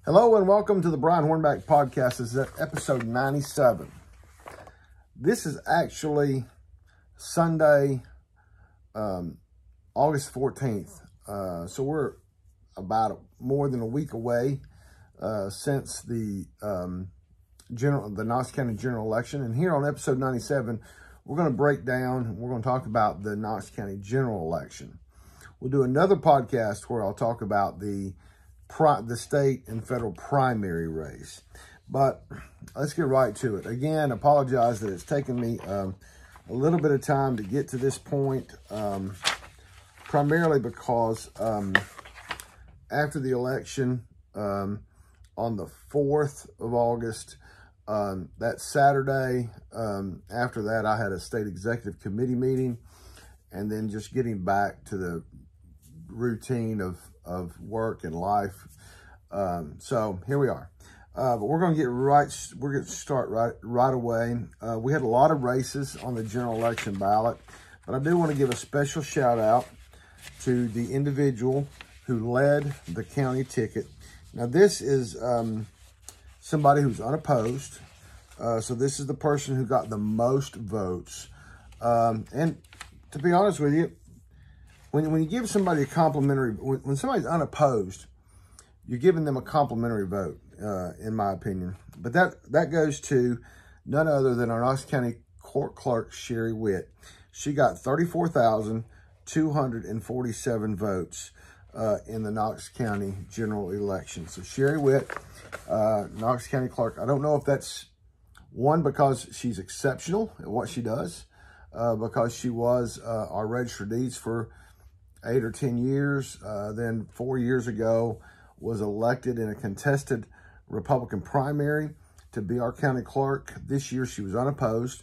Hello and welcome to the Brian Hornback Podcast. This is episode 97. This is actually Sunday, August 14th. So we're about more than a week away since the Knox County general election. And here on episode 97, we're going to break down, we're going to talk about the Knox County general election. We'll do another podcast where I'll talk about the state and federal primary race. But let's get right to it. Again, apologize that it's taken me a little bit of time to get to this point, primarily because after the election on the 4th of August, that Saturday, after that, I had a state executive committee meeting, and then just getting back to the routine of work and life. So here we are. But we're going to start right away. We had a lot of races on the general election ballot, but I do want to give a special shout out to the individual who led the county ticket. Now this is somebody who's unopposed. So this is the person who got the most votes. And to be honest with you, when you give somebody a complimentary, when somebody's unopposed, you're giving them a complimentary vote, in my opinion. But that goes to none other than our Knox County Court Clerk, Sherry Witt. She got 34,247 votes in the Knox County general election. So Sherry Witt, Knox County Clerk. I don't know if that's one because she's exceptional at what she does, because she was our registered deeds for 8 or 10 years, then 4 years ago was elected in a contested Republican primary to be our county clerk. This year she was unopposed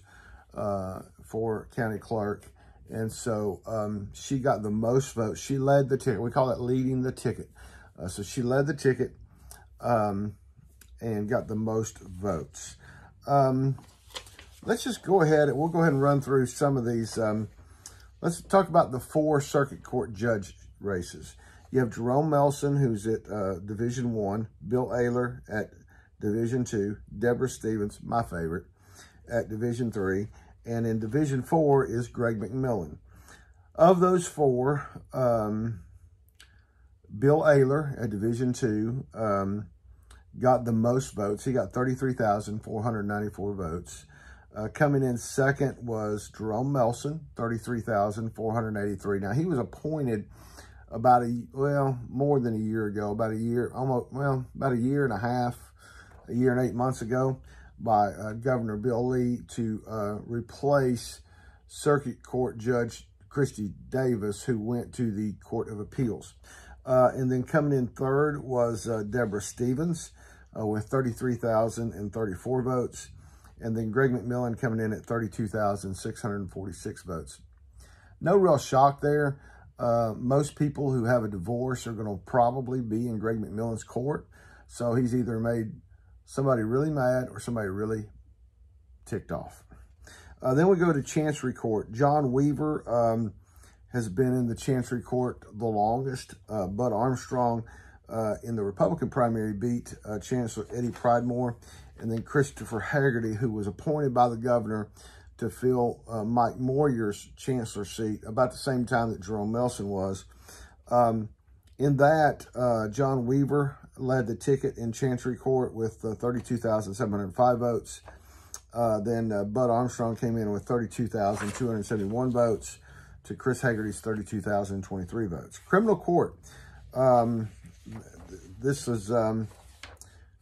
for county clerk, and so she got the most votes. She led the ticket. We call it leading the ticket. So she led the ticket and got the most votes. Let's just go ahead and we'll go ahead and run through some of these. Let's talk about the 4 circuit court judge races. You have Jerome Melson, who's at Division 1, Bill Ayler at Division 2, Deborah Stevens, my favorite, at Division 3, and in Division 4 is Greg McMillan. Of those 4, Bill Ayler at Division 2 got the most votes. He got 33,494 votes. Coming in second was Jerome Melson, 33,483. Now, he was appointed about more than a year ago, about a year and a half, a year and 8 months ago by Governor Bill Lee to replace Circuit Court Judge Christy Davis, who went to the Court of Appeals. And then coming in third was Deborah Stevens with 33,034 votes. And then Greg McMillan coming in at 32,646 votes. No real shock there. Most people who have a divorce are going to probably be in Greg McMillan's court. So he's either made somebody really mad or somebody really ticked off. Then we go to Chancery Court. John Weaver has been in the Chancery Court the longest. Bud Armstrong in the Republican primary beat Chancellor Eddie Pridemore. And then Christopher Haggerty, who was appointed by the governor to fill Mike Moyer's chancellor seat about the same time that Jerome Melson was. In that, John Weaver led the ticket in Chancery Court with 32,705 votes. Then Bud Armstrong came in with 32,271 votes to Chris Haggerty's 32,023 votes. Criminal Court. This is...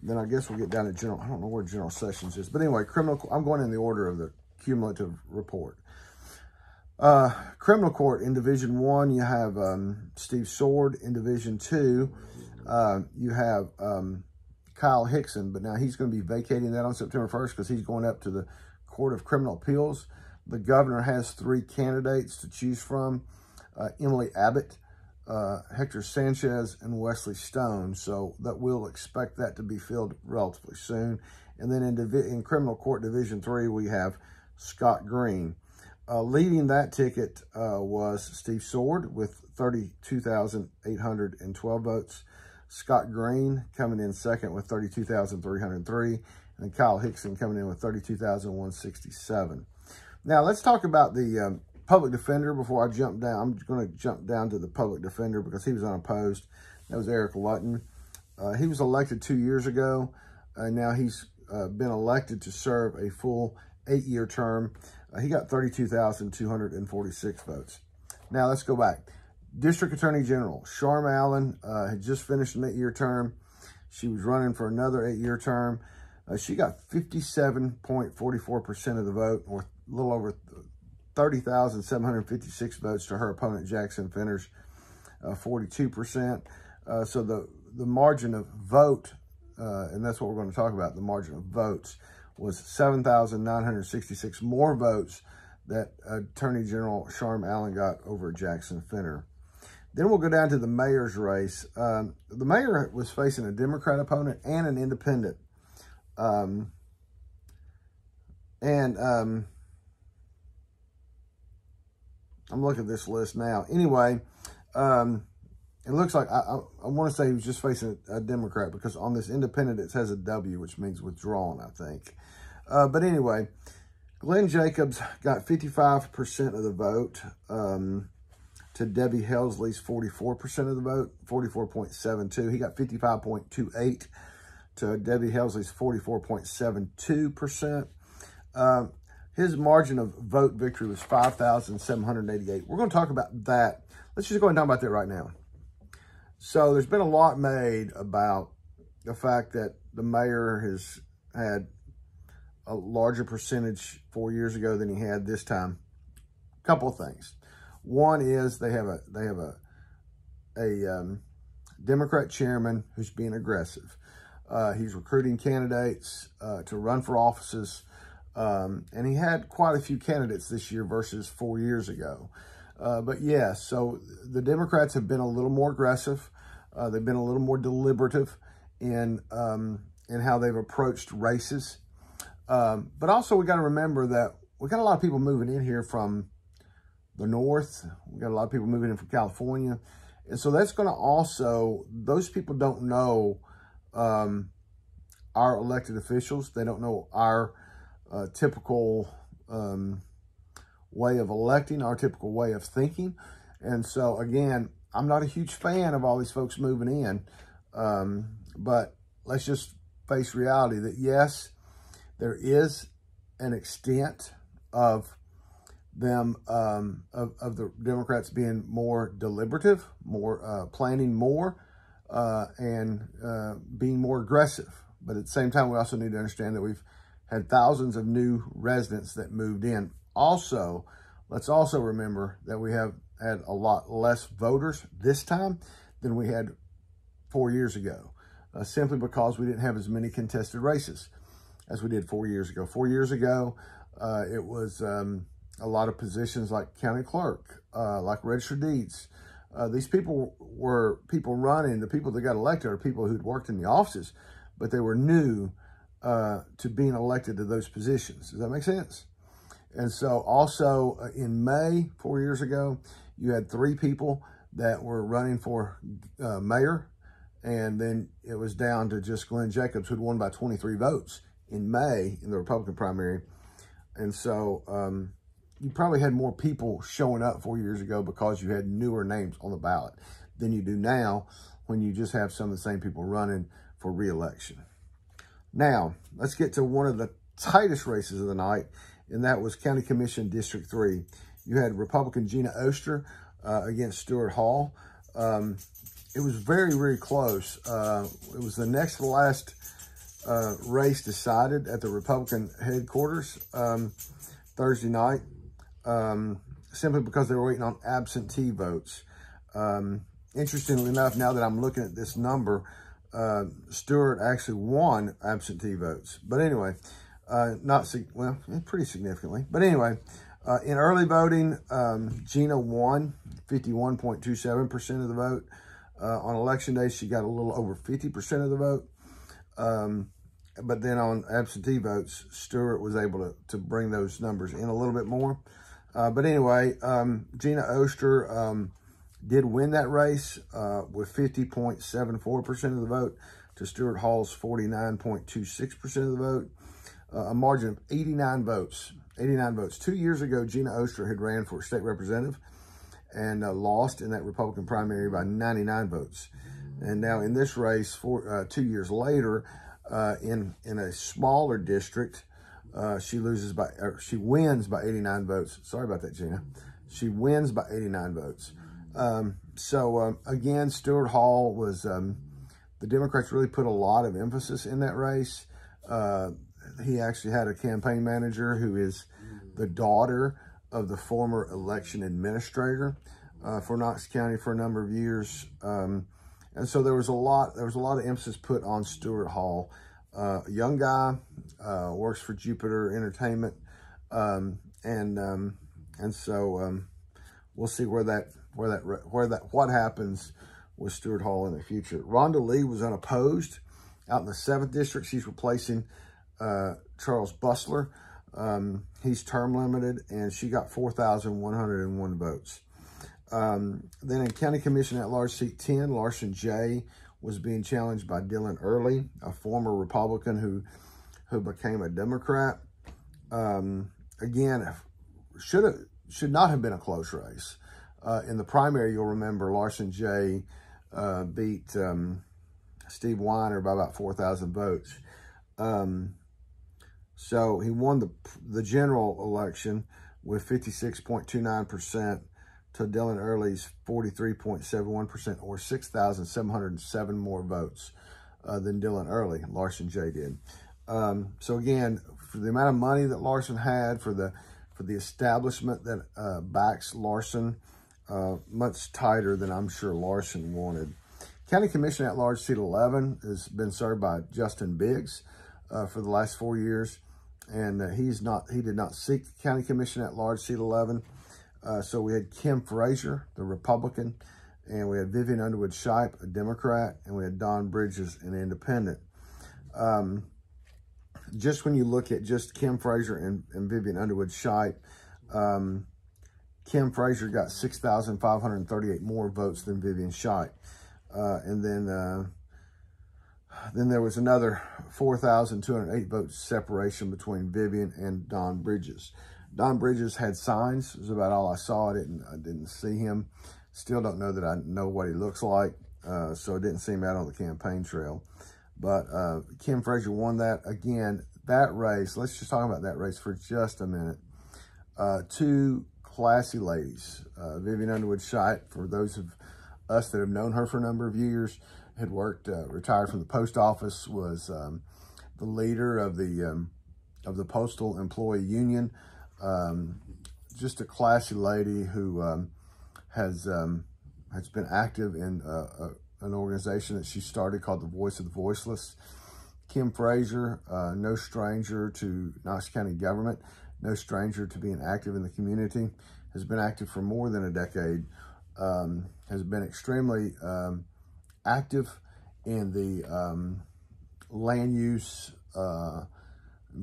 then I guess we'll get down to general. I don't know where general sessions is. But anyway, I'm going in the order of the cumulative report. Criminal court in Division 1, you have Steve Sword. In Division 2, you have Kyle Hickson. But now he's going to be vacating that on September 1st because he's going up to the Court of Criminal Appeals. The governor has 3 candidates to choose from. Emily Abbott, Hector Sanchez, and Wesley Stone. So that we'll expect that to be filled relatively soon. And then in Criminal Court Division 3, we have Scott Green. Leading that ticket was Steve Sword with 32,812 votes. Scott Green coming in second with 32,303. And Kyle Hickson coming in with 32,167. Now, let's talk about the public defender before I jump down. I'm going to jump down to the public defender because he was unopposed. That was Eric Lutton. He was elected 2 years ago, and now he's been elected to serve a full 8-year term. He got 32,246 votes. Now, let's go back. District Attorney General Sharm Allen had just finished an 8-year term. She was running for another 8-year term. She got 57.44% of the vote, or a little over 30,756 votes to her opponent, Jackson Finner's 42%. So the margin of vote, and that's what we're going to talk about, the margin of votes, was 7,966 more votes that Attorney General Sharm Allen got over Jackson Finner. Then we'll go down to the mayor's race. The mayor was facing a Democrat opponent and an independent. I'm looking at this list now. Anyway, it looks like, I want to say he was just facing a Democrat because on this independent, it says a W, which means withdrawn, I think. But anyway, Glenn Jacobs got 55% of the vote to Debbie Helsley's 44% of the vote, 44.72. He got 55.28 to Debbie Helsley's 44.72%. His margin of vote victory was 5,788. We're going to talk about that. Let's just go ahead and talk about that right now. So there's been a lot made about the fact that the mayor has had a larger percentage 4 years ago than he had this time. A couple of things. One is they have a Democrat chairman who's being aggressive. He's recruiting candidates to run for offices. And he had quite a few candidates this year versus 4 years ago. But yes, so the Democrats have been a little more aggressive. They've been a little more deliberative in how they've approached races. But also we got to remember that we got a lot of people moving in here from the north. We got a lot of people moving in from California. And so that's going to also, those people don't know our elected officials. They don't know our typical way of electing, our typical way of thinking. And so, again, I'm not a huge fan of all these folks moving in. But let's just face reality that, yes, there is an extent of them, of the Democrats being more deliberative, more planning more, and being more aggressive. But at the same time, we also need to understand that we've had thousands of new residents that moved in. Also, let's also remember that we have had a lot less voters this time than we had 4 years ago, simply because we didn't have as many contested races as we did 4 years ago. 4 years ago, it was a lot of positions like county clerk, like registered deeds. These people were people running. The people that got elected are people who'd worked in the offices, but they were new to being elected to those positions. Does that make sense? And so also in May, 4 years ago, you had 3 people that were running for mayor. And then it was down to just Glenn Jacobs, who'd won by 23 votes in May in the Republican primary. And so you probably had more people showing up 4 years ago because you had newer names on the ballot than you do now when you just have some of the same people running for re-election. Now, let's get to one of the tightest races of the night, and that was County Commission District 3. You had Republican Gina Oster against Stuart Hall. It was very, very close. It was the next to last race decided at the Republican headquarters Thursday night, simply because they were waiting on absentee votes. Interestingly enough, now that I'm looking at this number, Stuart actually won absentee votes. But anyway, pretty significantly. But anyway, in early voting, Gina won 51.27% of the vote. On election day, she got a little over 50% of the vote. But then on absentee votes, Stuart was able to bring those numbers in a little bit more. But anyway, Gina Oster did win that race with 50.74% of the vote to Stuart Hall's 49.26% of the vote. A margin of 89 votes. 89 votes. 2 years ago, Gina Oster had ran for state representative and lost in that Republican primary by 99 votes. And now in this race, 2 years later, in a smaller district, she wins by 89 votes. Sorry about that, Gina. She wins by 89 votes. Again, Stuart Hall was, the Democrats really put a lot of emphasis in that race. He actually had a campaign manager who is the daughter of the former election administrator for Knox County for a number of years. And so there was a lot of emphasis put on Stuart Hall. A young guy, works for Jupiter Entertainment. So we'll see what happens with Stuart Hall in the future. Rhonda Lee was unopposed out in the 7th district. She's replacing Charles Bustler. He's term limited, and she got 4,101 votes. Then in County Commission at Large Seat 10, Larson J. was being challenged by Dylan Early, a former Republican who became a Democrat. Again, should not have been a close race. In the primary, you'll remember Larson J. beat Steve Weiner by about 4,000 votes. So he won the general election with 56.29% to Dylan Early's 43.71%, or 6,707 more votes than Dylan Early, Larson J. did. So again, for the amount of money that Larson had, for the establishment that backs Larson, much tighter than I'm sure Larson wanted. County Commission at Large Seat 11 has been served by Justin Biggs for the last 4 years, and he did not seek County Commission at Large Seat 11. So we had Kim Frazier, the Republican, and we had Vivian Underwood Shipe, a Democrat, and we had Don Bridges, an independent. Just when you look at just Kim Frazier and Vivian Underwood Shipe, Kim Frazier got 6,538 more votes than Vivian Shipe. And then there was another 4,208 votes separation between Vivian and Don Bridges. Don Bridges had signs. It was about all I saw. I didn't see him. Still don't know that I know what he looks like. So I didn't see him out on the campaign trail. But Kim Frazier won that. Again, that race, let's just talk about that race for just a minute. Two classy ladies. Vivian Underwood Shipe, for those of us that have known her for a number of years, had worked, retired from the post office, was the leader of the Postal Employee Union. Just a classy lady who has been active in an organization that she started called the Voice of the Voiceless. Kim Frazier, no stranger to Knox County government, no stranger to being active in the community, has been active for more than a decade, has been extremely active in the land use,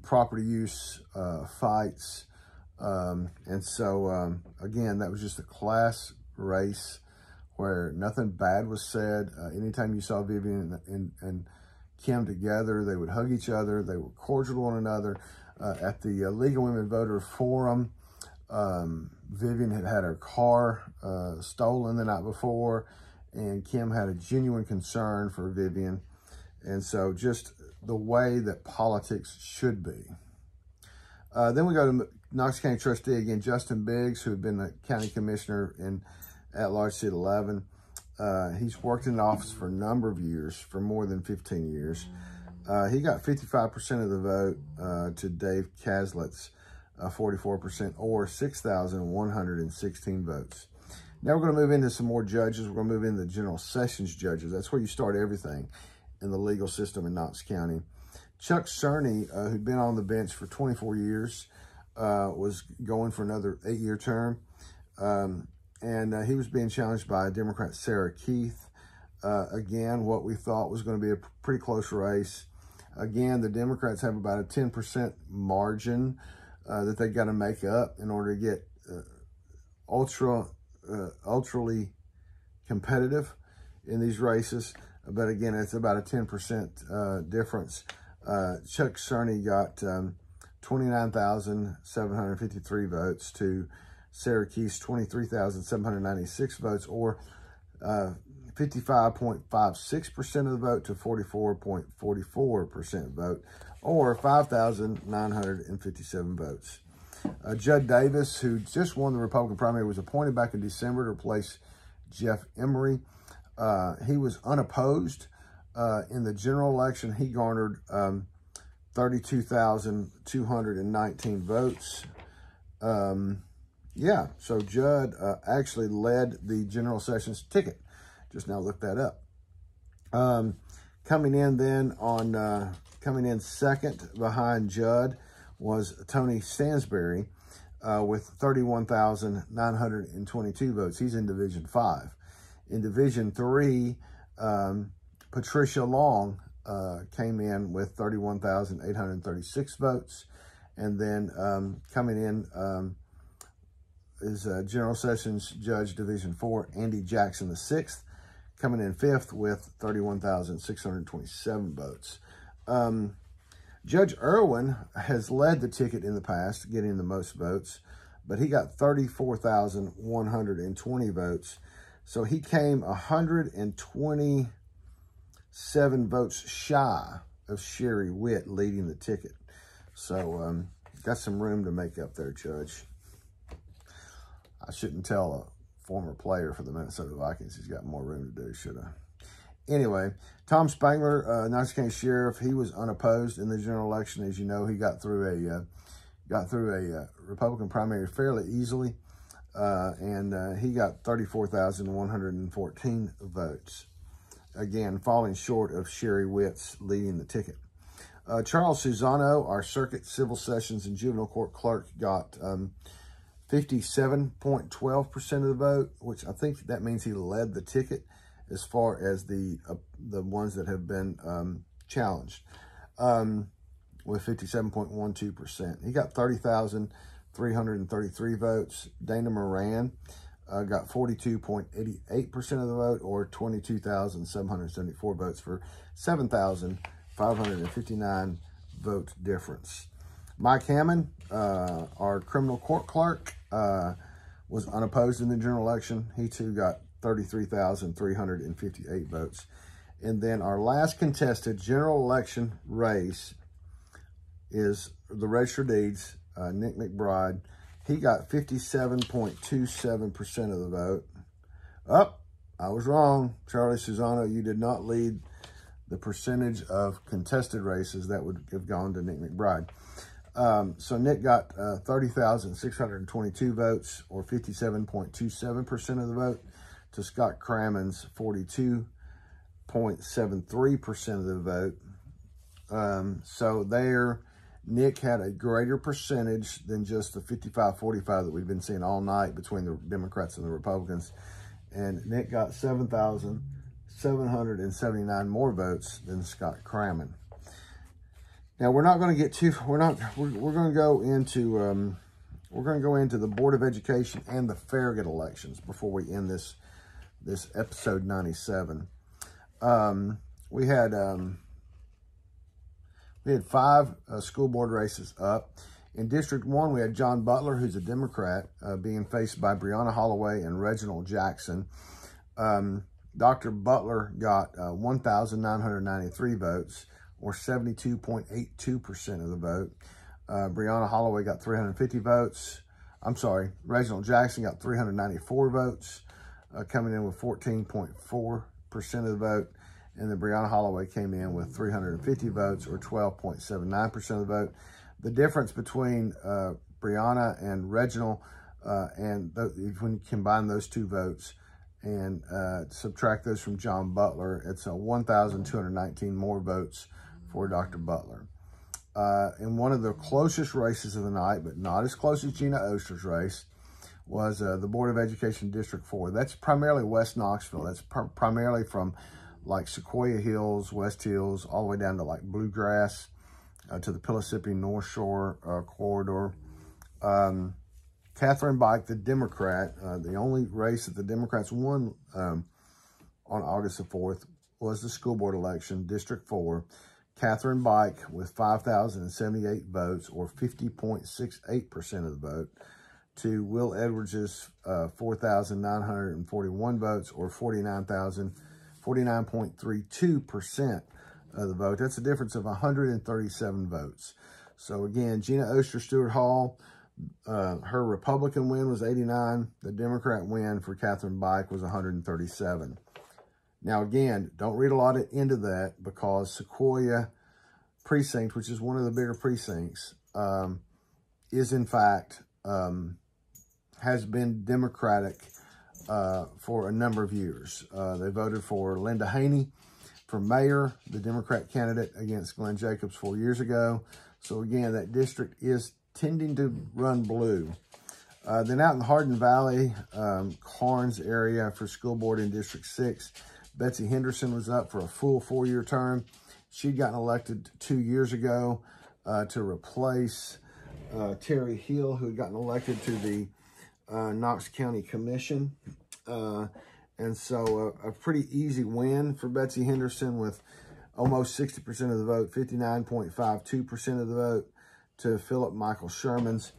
property use fights. And so, again, that was just a class race where nothing bad was said. Anytime you saw Vivian and Kim together, they would hug each other. They were cordial to one another. At the League of Women Voter Forum, Vivian had her car stolen the night before, and Kim had a genuine concern for Vivian. And so just the way that politics should be. Then we go to Knox County Trustee again, Justin Biggs, who had been the county commissioner at Large Seat 11. He's worked in the office for a number of years, for more than 15 years. He got 55% of the vote to Dave Caslett's 44%, or 6,116 votes. Now we're going to move into some more judges. We're going to move into the general sessions judges. That's where you start everything in the legal system in Knox County. Chuck Cerny, who'd been on the bench for 24 years, was going for another 8-year term. And he was being challenged by Democrat Sarah Keith. Again, what we thought was going to be a pretty close race. Again, the Democrats have about a 10% margin that they got to make up in order to get ultraly competitive in these races. But again, it's about a 10% difference. Chuck Cerny got 29,753 votes to Sarah Keith's 23,796 votes, or 55.56% of the vote to 44.44% vote, or 5,957 votes. Judd Davis, who just won the Republican primary, was appointed back in December to replace Jeff Emery. He was unopposed in the general election. He garnered 32,219 votes. Yeah, so Judd actually led the general sessions ticket. Just now looked that up. Coming in then on, coming in second behind Judd was Tony Stansberry with 31,922 votes. He's in Division 5. In Division 3, Patricia Long came in with 31,836 votes. And then coming in is General Sessions Judge Division 4, Andy Jackson VI, coming in 5th with 31,627 votes. Judge Irwin has led the ticket in the past, getting the most votes, but he got 34,120 votes. So he came 127 votes shy of Sherry Witt leading the ticket. So got some room to make up there, Judge. I shouldn't tell a former player for the Minnesota Vikings he's got more room to do, should I? Anyway, Tom Spangler, Knox County Sheriff, he was unopposed in the general election. As you know, he got through a Republican primary fairly easily, and he got 34,114 votes. Again, falling short of Sherry Witt's leading the ticket. Charles Susano, our Circuit Civil Sessions and Juvenile Court Clerk, got 57.12% of the vote, which I think that means he led the ticket as far as the ones that have been challenged, with 57.12%. He got 30,333 votes. Dana Moran got 42.88% of the vote, or 22,774 votes, for 7,559 vote difference. Mike Hammond, our criminal court clerk, was unopposed in the general election. He too got 33,358 votes. And then our last contested general election race is the Register of Deeds, Nick McBride. He got 57.27% of the vote. I was wrong. Charlie Susano, you did not lead the percentage of contested races that would have gone to Nick McBride. So Nick got 30,622 votes, or 57.27% of the vote, to Scott Crammond's 42.73% of the vote. So there, Nick had a greater percentage than just the 55-45 that we've been seeing all night between the Democrats and the Republicans. And Nick got 7,779 more votes than Scott Crammond. Now we're not going to get too. We're going to go into. We're going to go into the Board of Education and the Farragut elections before we end this episode 97. We had 5 school board races up. In District 1, we had John Butler, who's a Democrat, being faced by Breonna Holloway and Reginald Jackson. Dr. Butler got 1,993 votes, or 72.82% of the vote. Breonna Holloway got 350 votes. I'm sorry, Reginald Jackson got 394 votes, coming in with 14.4% of the vote. And then Breonna Holloway came in with 350 votes, or 12.79% of the vote. The difference between Breonna and Reginald, when you combine those two votes and subtract those from John Butler, it's 1,219 more votes for Dr. Butler. In one of the closest races of the night, but not as close as Gina Oster's race, was the Board of Education District 4. That's primarily West Knoxville. That's primarily from like Sequoia Hills, West Hills, all the way down to like Bluegrass, to the Pellissippi North Shore corridor. Catherine Bike, the Democrat, the only race that the Democrats won on August the 4th was the school board election, District 4. Catherine Bike with 5,078 votes, or 50.68% of the vote, to Will Edwards' 4,941 votes, or 49.32% of the vote. That's a difference of 137 votes. So again, Gina Oster Stewart Hall, her Republican win was 89. The Democrat win for Catherine Bike was 137. Now again, don't read a lot into that, because Sequoia precinct, which is one of the bigger precincts, is in fact, has been Democratic for a number of years. They voted for Linda Haney for mayor, the Democrat candidate, against Glenn Jacobs 4 years ago. So again, that district is tending to run blue. Then out in the Hardin Valley, Carnes area for school board in District 6, Betsy Henderson was up for a full 4-year term. She'd gotten elected 2 years ago to replace Terry Hill, who had gotten elected to the Knox County Commission. And so a pretty easy win for Betsy Henderson with almost 60% of the vote, 59.52% of the vote, to Philip Michael Sherman's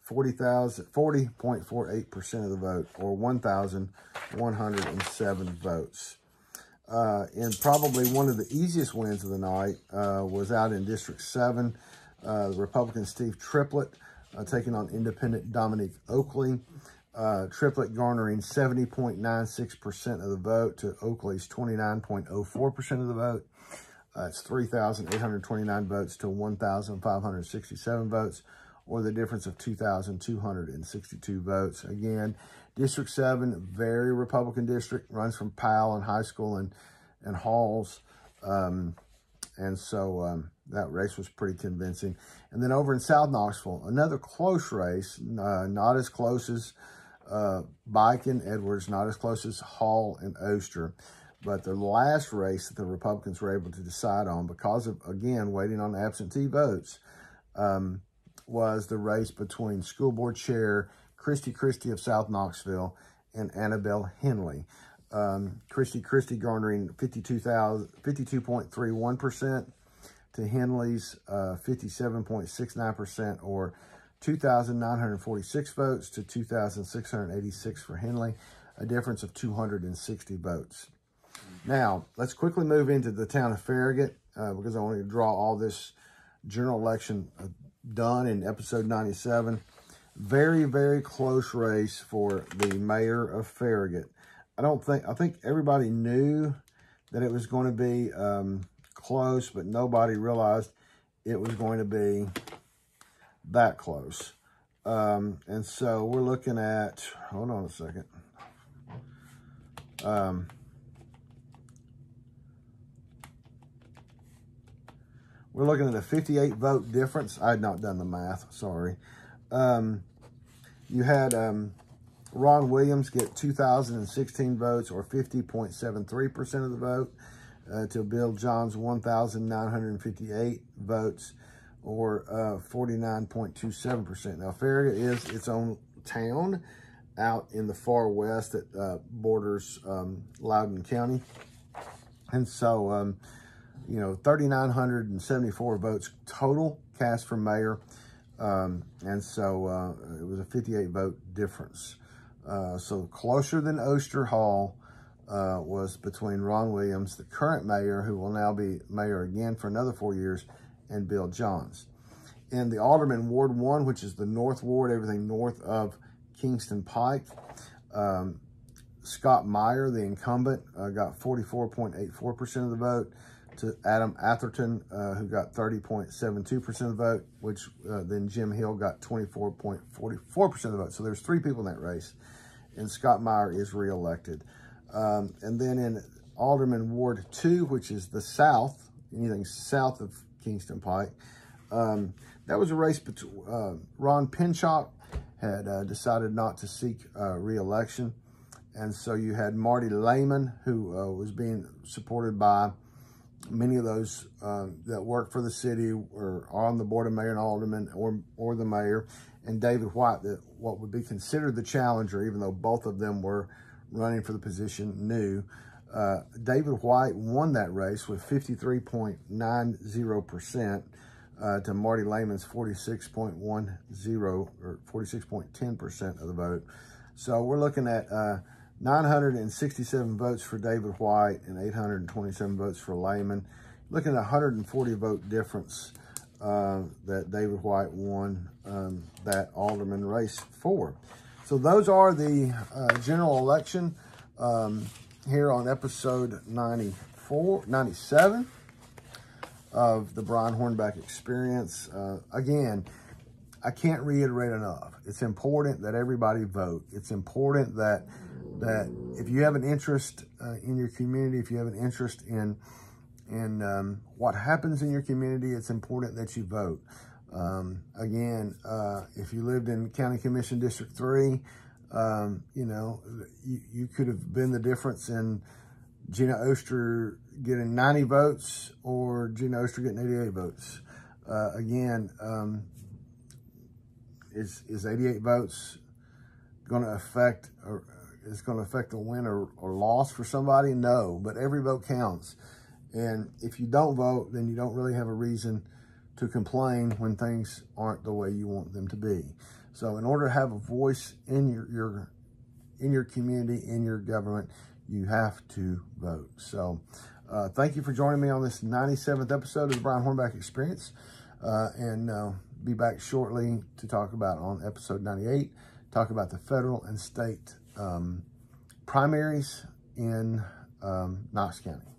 40.48% of the vote, or 1,107 votes. And probably one of the easiest wins of the night was out in District 7. The Republican Steve Triplett taking on Independent Dominique Oakley. Triplett garnering 70.96% of the vote to Oakley's 29.04% of the vote. It's 3,829 votes to 1,567 votes, or the difference of 2,262 votes. Again, District 7, very Republican district, runs from Powell and High School and Halls. And so that race was pretty convincing. And then over in South Knoxville, another close race, not as close as Bike and Edwards, not as close as Hall and Oster. But the last race that the Republicans were able to decide on, because of, again, waiting on absentee votes, was the race between school board chair Christie of South Knoxville and Annabelle Henley. Christie garnering 52.31% to Henley's 57.69%, or 2,946 votes to 2,686 for Henley, a difference of 260 votes. Now, let's quickly move into the town of Farragut, because I want to draw all this general election done in episode 97. Very, very close race for the mayor of Farragut. I think everybody knew that it was going to be close, but nobody realized it was going to be that close. And so we're looking at, hold on a second. We're looking at a 58 vote difference. I had not done the math, sorry. You had Ron Williams get 2,016 votes, or 50.73% of the vote, to Bill John's 1,958 votes, or 49.27%. Now, Farragut is its own town out in the far west that borders Loudoun County. And so, you know, 3,974 votes total cast for mayor. And so it was a 58 vote difference. So closer than Oster Hall was between Ron Williams, the current mayor, who will now be mayor again for another 4 years, and Bill Johns. In the Alderman Ward 1, which is the North Ward, everything north of Kingston Pike, Scott Meyer, the incumbent, got 44.84% of the vote, to Adam Atherton, who got 30.72% of the vote, which then Jim Hill got 24.44% of the vote. So there's 3 people in that race, and Scott Meyer is reelected. And then in Alderman Ward 2, which is the south, anything south of Kingston Pike, that was a race between Ron Pinchot had decided not to seek re-election. And so you had Marty Lehman, who was being supported by many of those that work for the city or are on the board of mayor and alderman, or the mayor, and David White, that what would be considered the challenger, even though both of them were running for the position new. David White won that race with 53.90% to Marty Lehman's 46.10 or 46.10% of the vote. So we're looking at 967 votes for David White and 827 votes for Lehman. Looking at 140 vote difference that David White won that alderman race for. So those are the general election here on episode 97 of the Brian Hornback Experience. Again, I can't reiterate enough. It's important that everybody vote. It's important that if you have an interest in your community, if you have an interest in what happens in your community, it's important that you vote. Again, if you lived in County Commission District 3, you know, you could have been the difference in Gina Oster getting 90 votes or Gina Oster getting 88 votes. Again, is 88 votes going to affect, or is going to affect a win or loss for somebody? No, but every vote counts. And if you don't vote, then you don't really have a reason to complain when things aren't the way you want them to be. So in order to have a voice in your community, in your government, you have to vote. So thank you for joining me on this 97th episode of the Brian Hornback Experience. And be back shortly to talk about on episode 98, talk about the federal and state primaries in Knox County.